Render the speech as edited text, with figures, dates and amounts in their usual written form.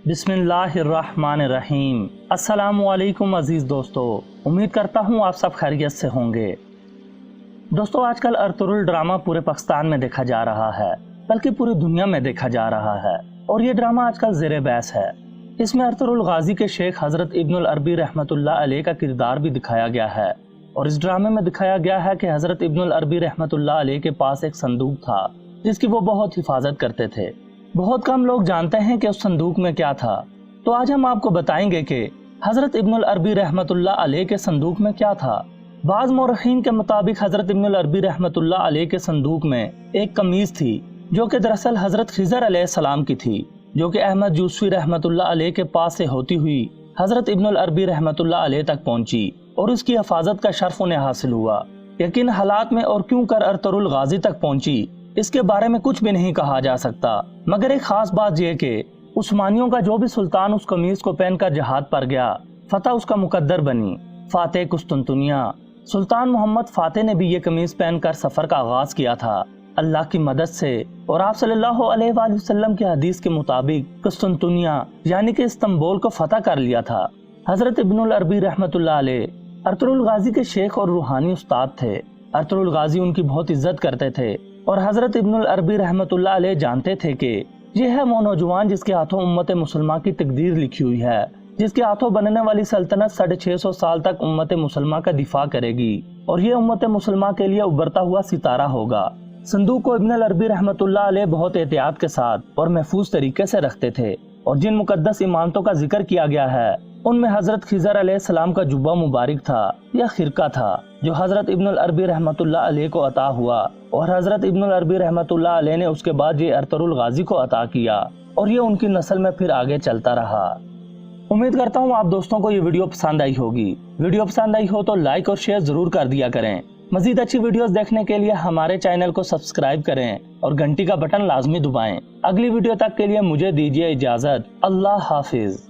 बिस्मिल्लाहिर्रहमानिर्रहीम। अस्सलामुअलैकुम अजीज दोस्तों, उम्मीद करता हूँ आप सब खैरियत से होंगे। दोस्तों, आजकल अर्तुगरुल ड्रामा पूरे पाकिस्तान में देखा जा रहा है, बल्कि पूरी दुनिया में देखा जा रहा है, और ये ड्रामा आजकल ज़ेरे बहस है। इसमें अर्तुगरुल गाजी के शेख हजरत इब्ने अरबी रहमतुल्लाह अलैह का किरदार भी दिखाया गया है, और इस ड्रामे में दिखाया गया है कि हजरत इब्ने अरबी रहमतुल्लाह अलैह के पास एक संदूक था जिसकी वो बहुत हिफाजत करते थे। बहुत कम लोग जानते हैं कि उस संदूक में क्या था, तो आज हम आपको बताएंगे कि हजरत इब्ने अरबी रहमतुल्लाह अलैह के संदूक में क्या था। बाज़ मौरखीन के मुताबिक हजरत इब्ने अरबी रहमतुल्लाह अलैह के संदूक में एक कमीज थी जो कि दरअसल हजरत खिज़र अलैहिस्सलाम की थी, जो कि अहमद जूसवी रहमतुल्लाह अलैह के पास से होती हुई हजरत इब्ने अरबी रहमतुल्लाह अलैह तक पहुंची और उसकी हिफाजत का शर्फ उन्हें हासिल हुआ। यकीन हालात में और क्यों कर अर्तुगरुल गाजी तक पहुंची, इसके बारे में कुछ भी नहीं कहा जा सकता, मगर एक खास बात यह कि उस्मानियों का जो भी सुल्तान उस कमीज को पहनकर जहाद पर गया, फतह उसका मुकद्दर बनी। फातेह कुस्तुनतुनिया सुल्तान मोहम्मद फातेह ने भी ये कमीज पहनकर सफर का आगाज किया था अल्लाह की मदद से, और आप सल्लल्लाहु अलैहि वसल्लम की हदीस के मुताबिक कुस्तुनतुनिया यानी कि इस्तांबुल को फतह कर लिया था। हजरत इब्ने अरबी रहमतुल्लाह अलैह अर्तुगरुल गाजी के शेख और रूहानी उस्ताद थे। अर्तुगरुल गाजी उनकी बहुत इज्जत करते थे, और हजरत इब्ने अरबी रहमतुल्लाह अलैह जानते थे कि यह है वो नौजवान जिसके हाथों उम्मत मुसलमान की तकदीर लिखी हुई है, जिसके हाथों बनने वाली सल्तनत 650 साल तक उम्मत मुसलमान का दिफा करेगी, और ये उम्मत मुसलमान के लिए उभरता हुआ सितारा होगा। संदूक को इब्ने अरबी रहमतुल्लाह अलैह बहुत एहतियात के साथ और महफूज तरीके से रखते थे, और जिन मुकद्दस इमामतों का जिक्र किया गया है उनमें हजरत खिज़र अलैहिस्सलाम का जुब्बा मुबारक था या खिरका था, जो हजरत इब्ने अरबी रहमतुल्लाह अलैह को अता हुआ, और हजरत इब्ने अरबी रहमतुल्लाह अलैह ने उसके बाद ये अर्तुगरुल गाजी को अता किया, और ये उनकी नस्ल में फिर आगे चलता रहा। उम्मीद करता हूँ आप दोस्तों को ये वीडियो पसंद आई होगी। वीडियो पसंद आई हो तो लाइक और शेयर जरूर कर दिया करें। मजीद अच्छी वीडियोस देखने के लिए हमारे चैनल को सब्सक्राइब करें और घंटी का बटन लाजमी दबाएं। अगली वीडियो तक के लिए मुझे दीजिए इजाजत। अल्लाह हाफिज।